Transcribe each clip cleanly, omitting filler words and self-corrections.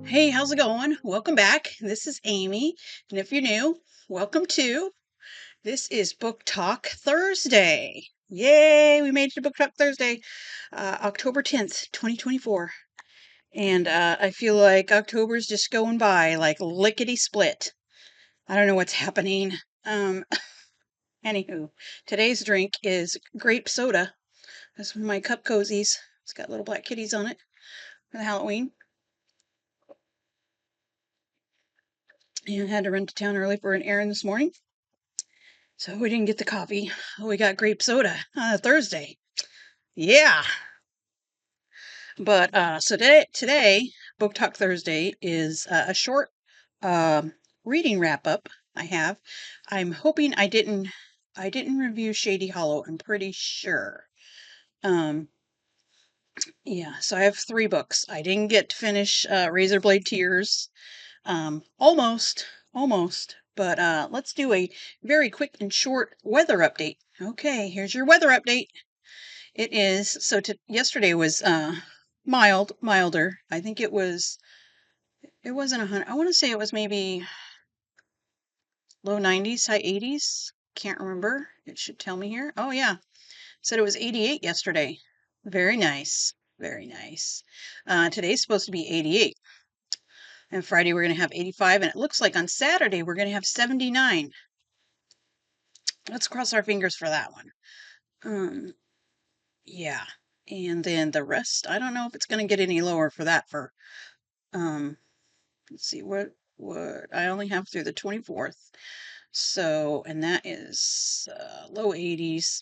Hey, how's it going? Welcome back. This is Amy, and if you're new, welcome to. This is Book Talk Thursday. Yay, we made it to Book Talk Thursday, October 10th, 2024. And I feel like October's just going by like lickety split. I don't know what's happening. Um, Anywho, today's drink is grape soda. That's one of my cup cozies. It's got little black kitties on it for the Halloween. And had to run to town early for an errand this morning. So we didn't get the coffee. We got grape soda on a Thursday. Yeah. But so today, Book Talk Thursday is a short reading wrap up I have. I'm hoping I didn't review Shady Hollow, I'm pretty sure. Um yeah, so I have 3 books. I didn't get to finish Razorblade Tears. Almost. But let's do a very quick and short weather update. Okay, here's your weather update. It is so yesterday was milder. I think it wasn't 100. I want to say it was maybe low 90s, high 80s. Can't remember. It should tell me here. Oh yeah. Said it was 88 yesterday. Very nice. Very nice. Today's supposed to be 88. And Friday we're going to have 85, and it looks like on Saturday we're going to have 79. Let's cross our fingers for that one. Yeah. And then the rest, I don't know if it's going to get any lower for that um let's see what I only have through the 24th. So, and that is low 80s.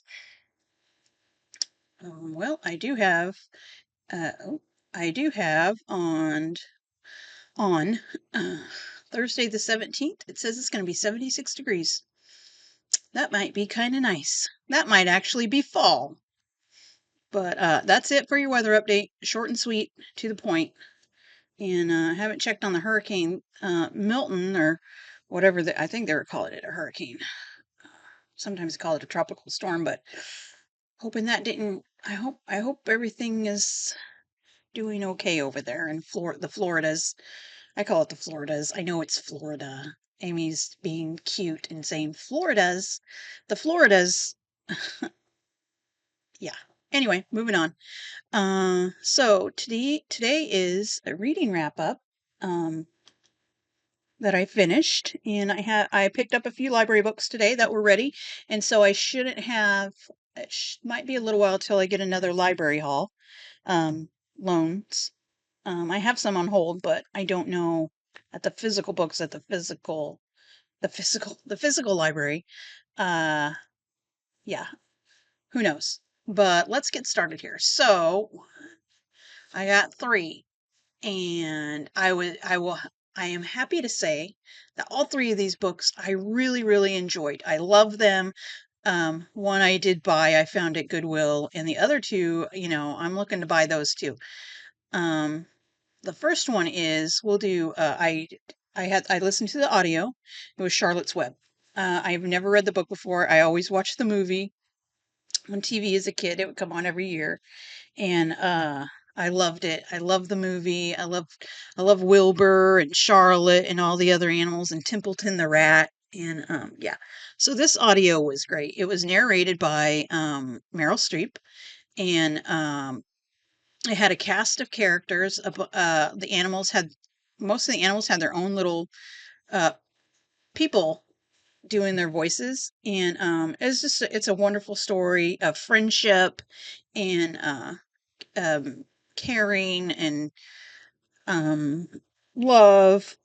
Well, I do have on uh, Thursday the 17th. It says it's going to be 76 degrees. That might be kind of nice. That might actually be fall. But that's it for your weather update. Short and sweet, to the point. And I haven't checked on the hurricane Milton, or whatever. I think they were calling it a hurricane. Sometimes they call it a tropical storm, but hoping that didn't. I hope everything is doing okay over there in the Floridas. I call it the Floridas. I know it's Florida. Amy's being cute and saying Floridas. The Floridas. Yeah. Anyway, moving on. So today is a reading wrap up that I finished, and I picked up a few library books today that were ready, and so I shouldn't have. Might be a little while till I get another library haul loans. I have some on hold, but I don't know at the physical books at the physical library. Uh, yeah, who knows? But let's get started here. So I got 3. And I am happy to say that all 3 of these books I really, really enjoyed. I love them. One I did buy, I found at Goodwill, and the other 2, I'm looking to buy those too. Um, the first one is we'll do. I listened to the audio. It was Charlotte's Web. I've never read the book before. I always watched the movie on TV as a kid. It would come on every year, and I loved it. I love the movie. I love Wilbur and Charlotte and all the other animals and Templeton the rat. And yeah, so this audio was great. It was narrated by Meryl Streep, and it had a cast of characters. The animals had Most of the animals had their own little uh, people doing their voices, and it's a wonderful story of friendship and um, caring and um, love.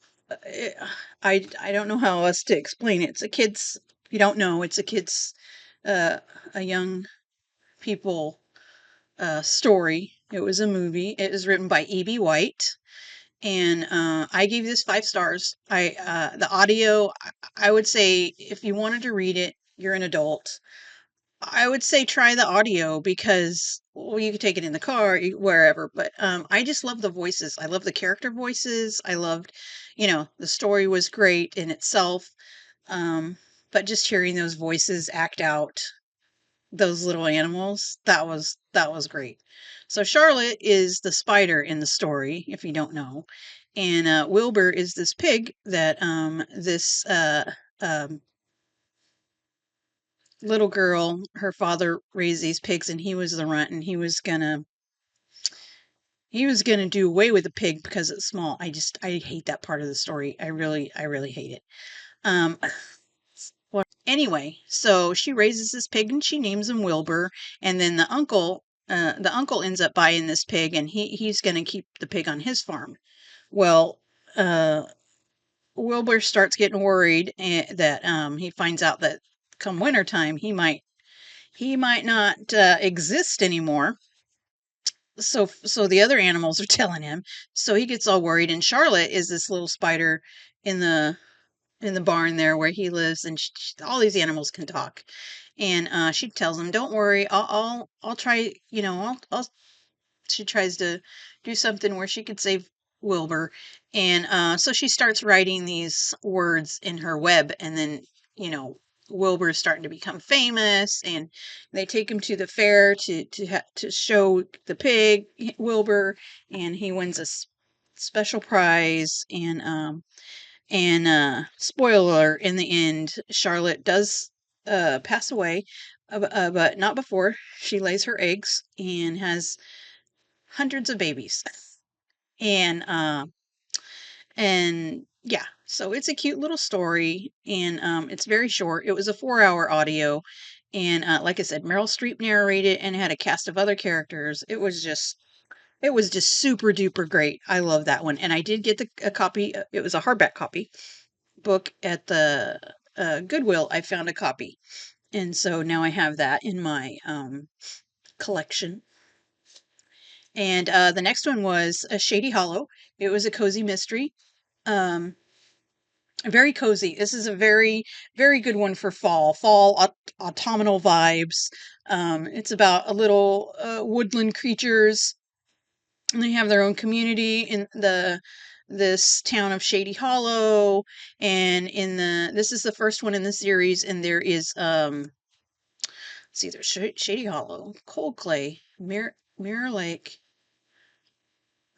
I don't know how else to explain it. It's a kids. If you don't know, it's a kids, uh, a young people story. It was a movie. It was written by E.B. White, and I gave this 5 stars. The audio. I would say if you wanted to read it, you're an adult. I would say try the audio because, well, you could take it in the car, wherever. But I just love the voices. I love the character voices. I loved, the story was great in itself. Um, but just hearing those voices act out those little animals, that was great. So Charlotte is the spider in the story, if you don't know, And Wilbur is this pig that this um, little girl, her father raised these pigs, and he was the runt, and he was gonna do away with the pig because it's small. I hate that part of the story. I really hate it. Um, well, anyway, so she raises this pig and she names him Wilbur, and then the uncle ends up buying this pig, and he's gonna keep the pig on his farm. Well, uh, Wilbur starts getting worried that he finds out that come wintertime he might not exist anymore. So the other animals are telling him. So he gets all worried. And Charlotte is this little spider in the barn there where he lives, and all these animals can talk. And she tells him, "Don't worry, I'll try. I'll." She tries to do something where she could save Wilbur, and so she starts writing these words in her web, and then you know Wilbur's starting to become famous, and they take him to the fair to show the pig Wilbur, and he wins a special prize, and spoiler, in the end, Charlotte does pass away, but not before she lays her eggs and has hundreds of babies. And yeah, so it's a cute little story, and it's very short. It was a 4-hour audio, and like I said, Meryl Streep narrated and had a cast of other characters. It was just super duper great. I love that one, and I did get a copy. It was a hardback copy book at the Goodwill. I found a copy, and so now I have that in my collection. And the next one was a Shady Hollow. It was a cozy mystery. Um, Very cozy. This is a very, very good one for autumnal vibes. It's about a little woodland creatures, and they have their own community in this town of Shady Hollow. And this is the first one in the series, and there is let's see, there's Shady Hollow, Cold Clay, Mirror Lake,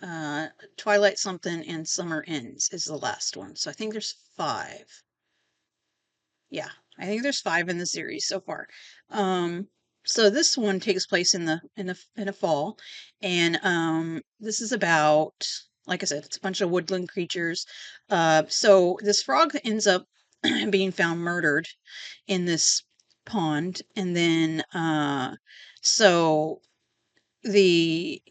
uh, Twilight something, and Summer Ends is the last one. So I think there's five. Yeah, I think there's five in the series so far. Um, so this one takes place in the fall, and this is about, like I said, it's a bunch of woodland creatures. So this frog ends up being found murdered in this pond, and then so the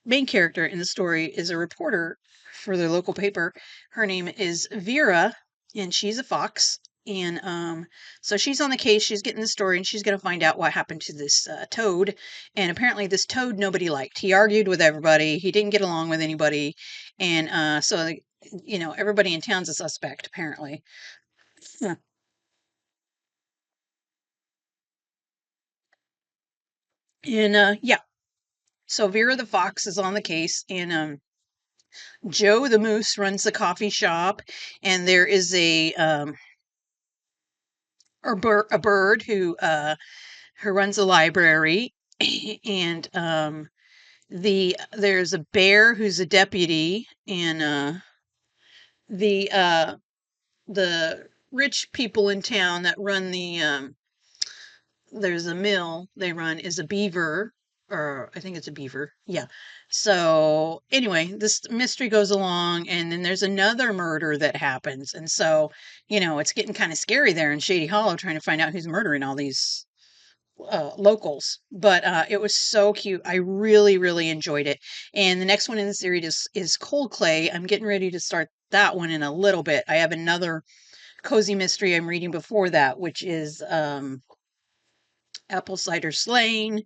main character in the story is a reporter for the local paper. Her name is Vera, and she's a fox. And so she's on the case. She's getting the story, and she's going to find out what happened to this toad. And apparently, this toad nobody liked. He argued with everybody. He didn't get along with anybody, and so everybody in town's a suspect apparently. Huh. And yeah, so Vera the fox is on the case, and Joe the moose runs the coffee shop, and there is a bird who runs a library, and there's a bear who's a deputy, and the uh the rich people in town that run there's a mill they run is a beaver, or I think it's a beaver. Yeah. So anyway, this mystery goes along, and then there's another murder that happens, and so it's getting kind of scary there in Shady Hollow, trying to find out who's murdering all these locals. But it was so cute. I really, really enjoyed it. And the next one in the series is Cold Clay. I'm getting ready to start that one in a little bit. I have another cozy mystery I'm reading before that, which is Apple Cider Slain.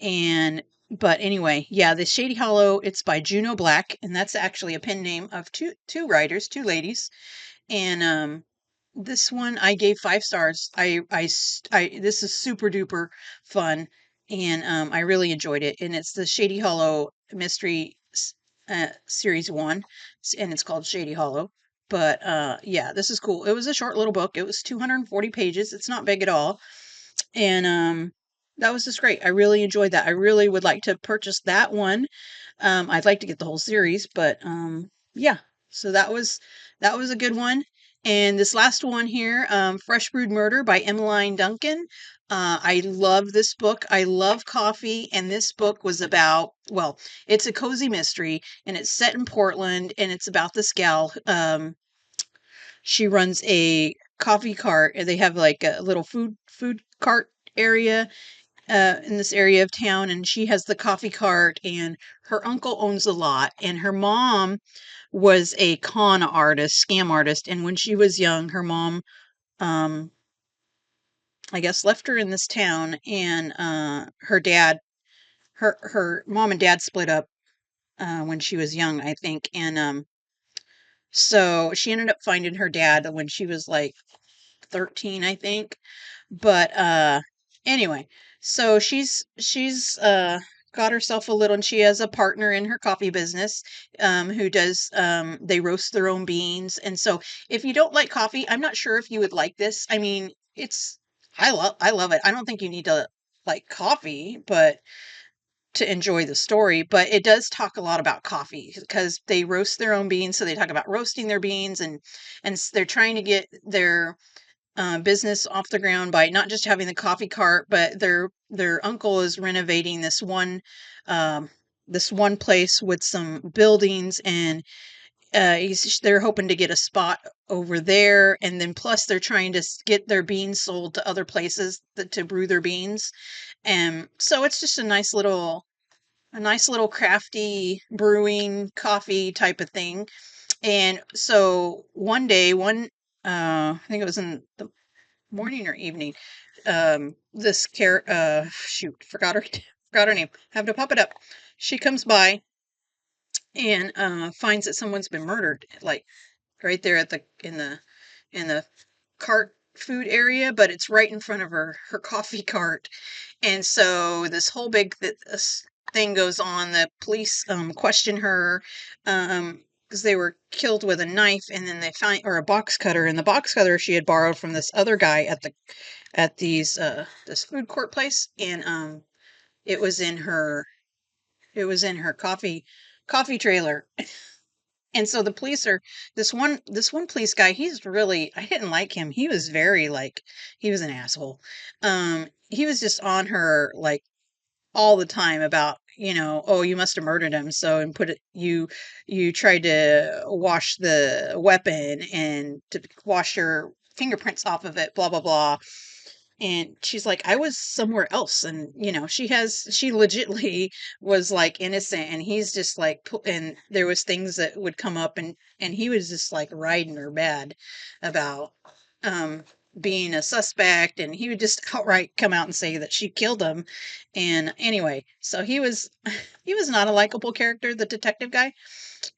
And but anyway, yeah, the Shady Hollow. It's by Juno Black, and that's actually a pen name of two writers, two ladies. And this one I gave 5 stars. This is super duper fun, and I really enjoyed it. And it's the Shady Hollow Mystery Series 1, and it's called Shady Hollow. But yeah, this is cool. It was a short little book. It was 240 pages. It's not big at all, and that was just great. I really enjoyed that. I really would like to purchase that one. I'd like to get the whole series, but yeah. So that was a good one. And this last one here, Fresh Brewed Murder by Emmeline Duncan. I love this book. I love coffee, and this book was about, well, it's a cozy mystery, and it's set in Portland, and it's about this gal. She runs a coffee cart, and they have like a little food cart area in this area of town, and she has the coffee cart, and her uncle owns a lot, and her mom was a con artist, scam artist, and when she was young, her mom, um, I guess, left her in this town, and her mom and dad split up when she was young, I think, and so she ended up finding her dad when she was like 13, I think. But anyway, so she's got herself a little, and she has a partner in her coffee business who does they roast their own beans. And so if you don't like coffee, I'm not sure if you would like this. I mean, it's I love it. I don't think you need to like coffee, but to enjoy the story, but it does talk a lot about coffee because they roast their own beans. So they talk about roasting their beans, and they're trying to get their business off the ground by not just having the coffee cart, but their uncle is renovating um, this one place with some buildings, and they're hoping to get a spot over there, and then plus they're trying to get their beans sold to other places to brew their beans, and so it's just a nice little crafty brewing coffee type of thing. And so one day, I think it was in the morning or evening. This shoot, forgot her forgot her name. Have to pop it up. She comes by and finds that someone's been murdered, like right there at the in the cart food area, but it's right in front of her coffee cart. And so this whole big thing goes on. The police question her because they were killed with a knife, and then they find, or a box cutter, and the box cutter she had borrowed from this other guy at this food court place, and it was in her coffee trailer. And so the police are this one police guy, he's really, I didn't like him. He was very like, he was an asshole. He was just on her like all the time about, oh, you must have murdered him, so, and put it you tried to wash the weapon and to wash your fingerprints off of it, blah blah blah. And she's like, I was somewhere else. And she legitly was like innocent, and he's just like and there was things that would come up, and he was just like riding her bad about um being a suspect, and he would just outright come out and say that she killed him. And anyway, so he was he was not a likable character, the detective guy.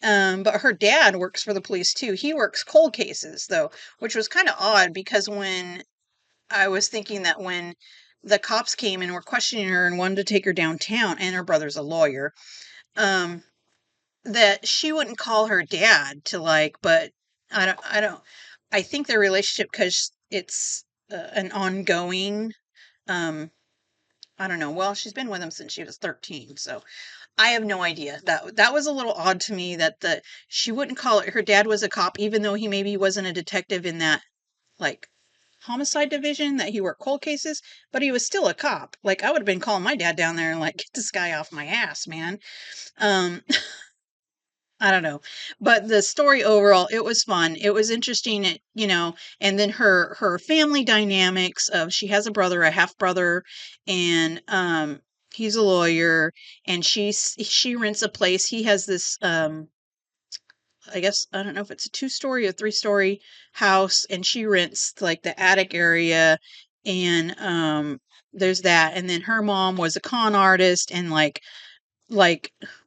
But her dad works for the police too. He works cold cases though, which was kind of odd, because when I was thinking that when the cops came and were questioning her and wanted to take her downtown, and her brother's a lawyer, um, that she wouldn't call her dad to like, but I think their relationship, because it's an ongoing, um, I don't know. Well, she's been with him since she was 13, so I have no idea. That was a little odd to me, that she wouldn't call it, her dad was a cop, even though he maybe wasn't a detective in that like homicide division, that he worked cold cases, but he was still a cop. Like, I would have been calling my dad down there and like, get this guy off my ass, man. Um, I don't know. But the story overall, it was fun. It was interesting, and then her family dynamics of, she has a brother, a half brother, and he's a lawyer, and she rents a place. He has this I guess, I don't know if it's a two-story or three-story house, and she rents like the attic area, and there's that. And then her mom was a con artist, and like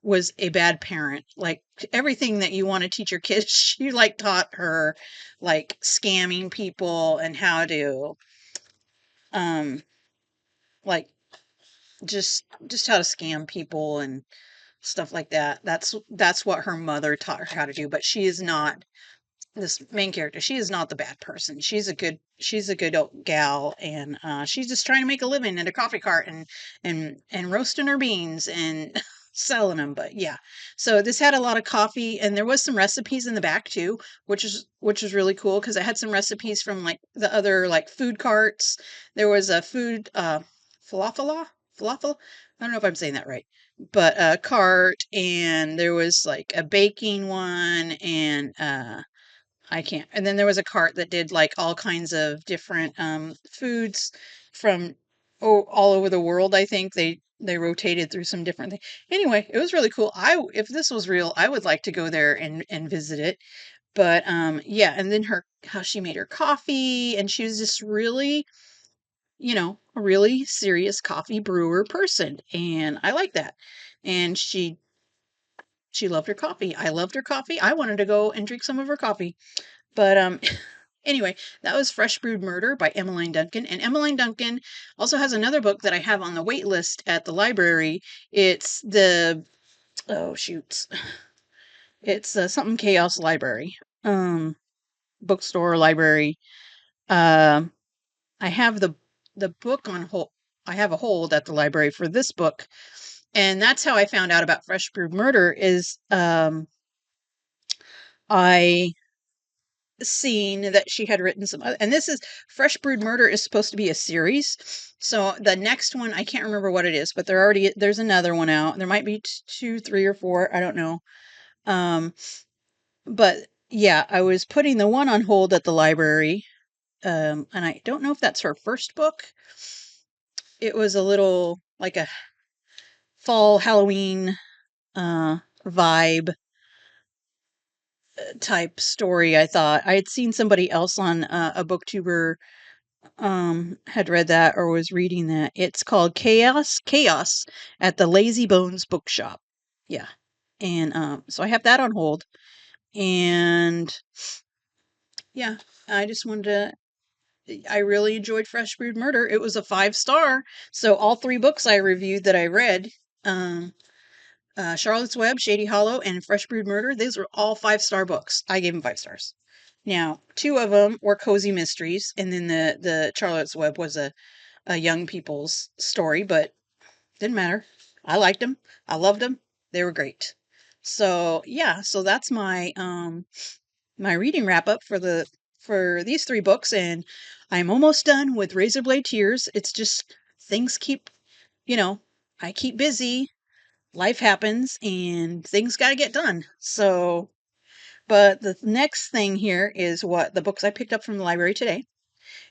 was a bad parent. Like, everything that you want to teach your kids, she like taught her, like scamming people and how to um like just how to scam people and stuff like that. That's what her mother taught her how to do, but she is not, this main character, she is not the bad person. She's a good old gal, and she's just trying to make a living at a coffee cart, and roasting her beans, and selling them, but yeah. So this had a lot of coffee, and there was some recipes in the back too, which is really cool because I had some recipes from like the other like food carts. There was a food falafel. I don't know if I'm saying that right, but a cart, and there was like a baking one, and I can't. And then there was a cart that did like all kinds of different foods from all over the world. I think they rotated through some different things. Anyway, it was really cool. If this was real, I would like to go there and visit it. But yeah, and then her how she made her coffee, and she was just really, a really serious coffee brewer person, and I like that. And she loved her coffee. I loved her coffee. I wanted to go and drink some of her coffee. But anyway, that was Fresh Brewed Murder by Emmeline Duncan. And Emmeline Duncan also has another book that I have on the wait list at the library. It's oh shoot, it's something Chaos Library, bookstore library. Um, I have the book on hold. I have a hold at the library for this book, and that's how I found out about Fresh Brewed Murder. Is I seen that she had written some other, and this is Fresh Brewed Murder is supposed to be a series. So the next one, I can't remember what it is, but there's another one out. There might be two, three, or four. I don't know. Um, but yeah, I was putting the one on hold at the library. And I don't know if that's her first book. It was a little like a fall Halloween vibe type story. I thought I had seen somebody else on a booktuber had read that or was reading that. It's called Chaos at the Lazy Bones Bookshop. Yeah. And so I have that on hold. And yeah, I just wanted I really enjoyed Fresh Brewed Murder. It was a 5-star. So all 3 books I reviewed that I read, um Charlotte's Web, Shady Hollow, and Fresh Brewed Murder, these were all 5-star books. I gave them 5 stars. Now, 2 of them were cozy mysteries, and then the Charlotte's Web was a young people's story, but didn't matter. I liked them. I loved them. They were great. So yeah, so that's my reading wrap up for these 3 books, and I'm almost done with Razorblade Tears. It's just things keep, you know, I keep busy, life happens, and things got to get done. So, but the next thing here is what the books I picked up from the library today.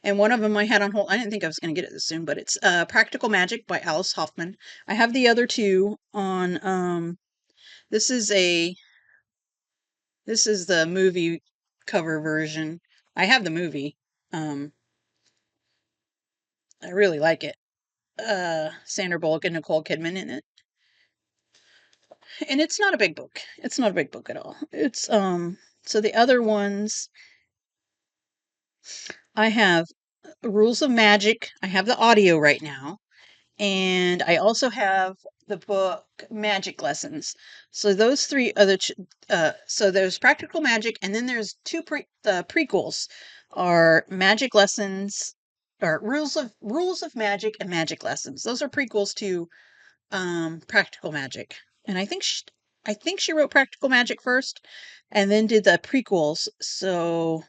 And one of them I had on hold. I didn't think I was going to get it this soon, but it's Practical Magic by Alice Hoffman. I have the other 2 on this is a this is the movie cover version. I have the movie. Um I really like it. Sandra Bullock and Nicole Kidman in it. And it's not a big book. It's not a big book at all. It's so the other ones I have Rules of Magic. I have the audio right now. And I also have the book Magic Lessons. So those 3 other so there's Practical Magic, and then there's 2 prequels are Magic Lessons, or Rules of Magic and Magic Lessons. Those are prequels to Practical Magic. And I think she wrote Practical Magic first and then did the prequels. So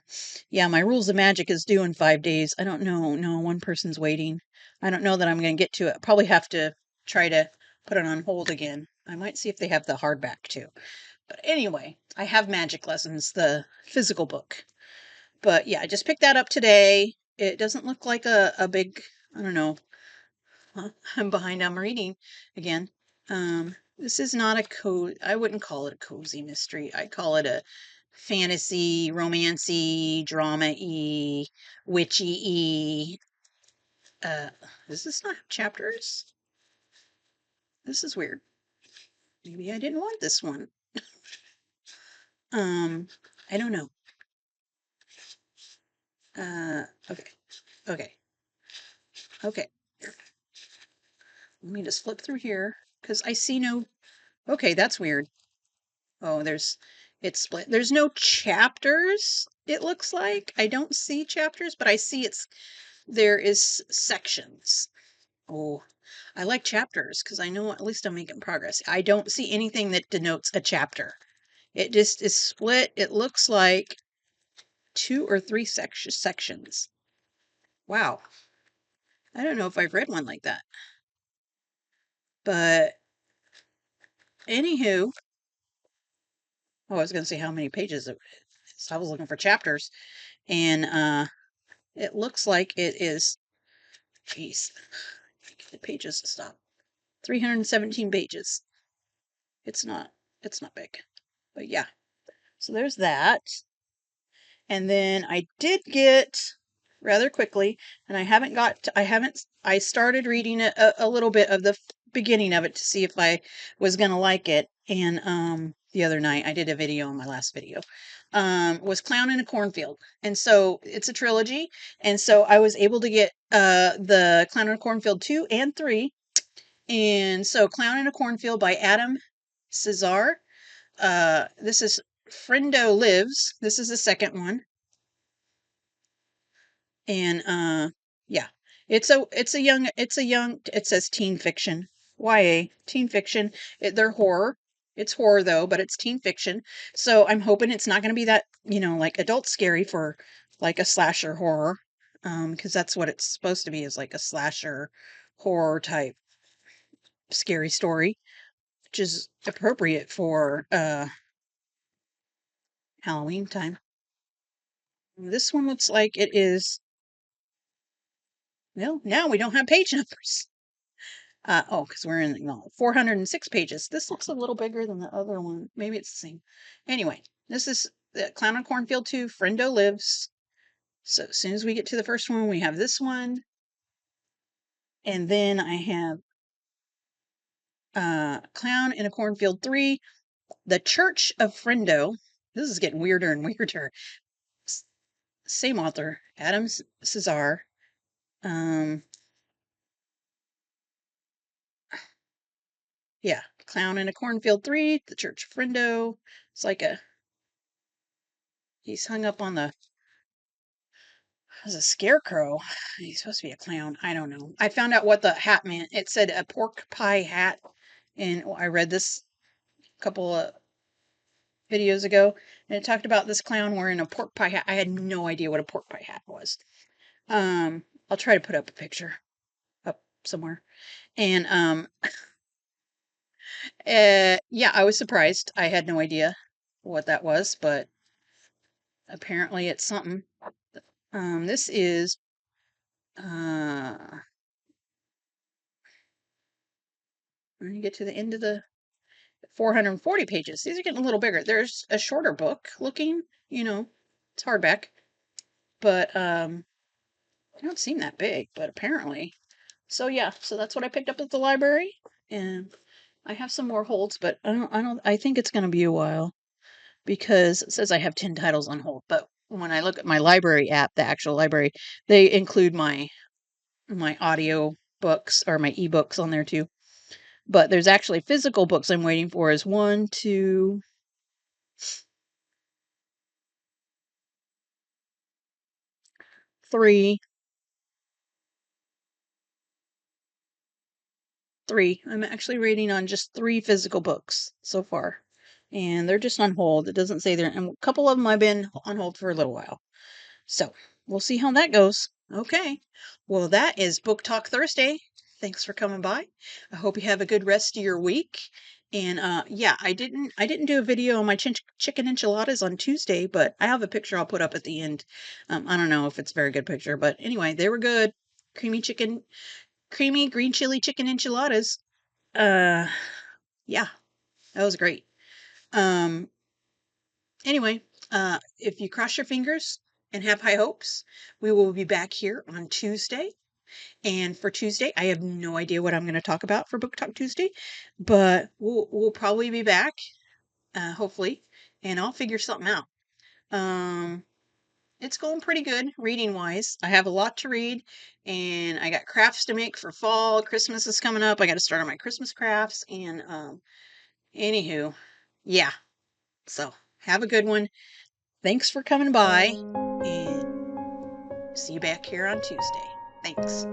yeah, my Rules of Magic is due in 5 days. I don't know. No, one person's waiting. I don't know that I'm going to get to it. Probably have to try to put it on hold again. I might see if they have the hardback too. But anyway, I have Magic Lessons, the physical book. But yeah, I just picked that up today. It doesn't look like a big, I don't know. I'm behind on reading again. This is not I wouldn't call it a cozy mystery. I'd call it a fantasy, romancy, drama-y, witchy-y. Does this not have chapters? This is weird. Maybe I didn't want this one. Um, I don't know. Okay. Okay. Okay. Let me just flip through here because I see no. Okay, that's weird. Oh, it's split. There's no chapters, it looks like. I don't see chapters, but I see there is sections. Oh, I like chapters because I know at least I'm making progress. I don't see anything that denotes a chapter. It just is split. It looks like 2 or 3 sections. Wow. I don't know if I've read one like that. But anywho, oh, I was going to say how many pages it is. I was looking for chapters, and it looks like it is, geez, the pages stop. 317 pages. It's not big. But yeah. So there's that. And then I did get rather quickly, and I started reading a little bit of the beginning of it to see if I was going to like it. And the other night I did a video on my last video. Was Clown in a Cornfield. And so it's a trilogy. And so I was able to get the Clown in a Cornfield 2 and 3. And so Clown in a Cornfield by Adam Cesar. This is Friendo Lives. This is the second one. And yeah. It says teen fiction. YA, teen fiction. They're horror. It's horror though, but it's teen fiction. So I'm hoping it's not going to be that, like adult scary for like a slasher horror. Because that's what it's supposed to be, is like a slasher horror type scary story, which is appropriate for Halloween time. This one looks like it is. Well, now we don't have page numbers. Oh, because we're in 406 pages. This looks a little bigger than the other one. Maybe it's the same. Anyway, this is the Clown on Cornfield 2, Friendo Lives. So as soon as we get to the first one, we have this one. And then I have Clown in a Cornfield 3, The Church of Friendo. This is getting weirder and weirder. Same author, Adam Cesar. Yeah, Clown in a Cornfield 3, The Church of Friendo. It's like he's hung up on the, as a scarecrow. He's supposed to be a clown. I don't know. I found out what the hat meant. It said a pork pie hat, and I read this a couple of videos ago, and it talked about this clown wearing a pork pie hat. I had no idea what a pork pie hat was. I'll try to put up a picture up somewhere. And yeah, I was surprised. I had no idea what that was, but apparently it's something. This is when you get to the end of the 440 pages. These are getting a little bigger. There's a shorter book looking, it's hardback, but they don't seem that big, but apparently. So yeah, so that's what I picked up at the library, and I have some more holds, but I think it's going to be a while because it says I have 10 titles on hold, but when I look at my library app, the actual library, they include my audio books or my ebooks on there too. But there's actually physical books I'm waiting for is 1, 2, 3, 3. I'm actually reading on just 3 physical books so far. And they're just on hold. It doesn't say they're, and a couple of them I've been on hold for a little while. So we'll see how that goes. Okay. Well, that is Book Talk Thursday. Thanks for coming by. I hope you have a good rest of your week. And yeah, I didn't do a video on my chicken enchiladas on Tuesday, but I have a picture I'll put up at the end. I don't know if it's a very good picture, but anyway, they were good. Creamy green chili chicken enchiladas. Uh, yeah, that was great. Um, anyway, if you cross your fingers and have high hopes, we will be back here on Tuesday. And for Tuesday, I have no idea what I'm going to talk about for Book Talk Tuesday, but we'll probably be back, hopefully, and I'll figure something out. Um, it's going pretty good reading wise. I have a lot to read, and I got crafts to make for fall. Christmas is coming up. I got to start on my Christmas crafts, and anywho, yeah. So have a good one. Thanks for coming by, and see you back here on Tuesday. Thanks.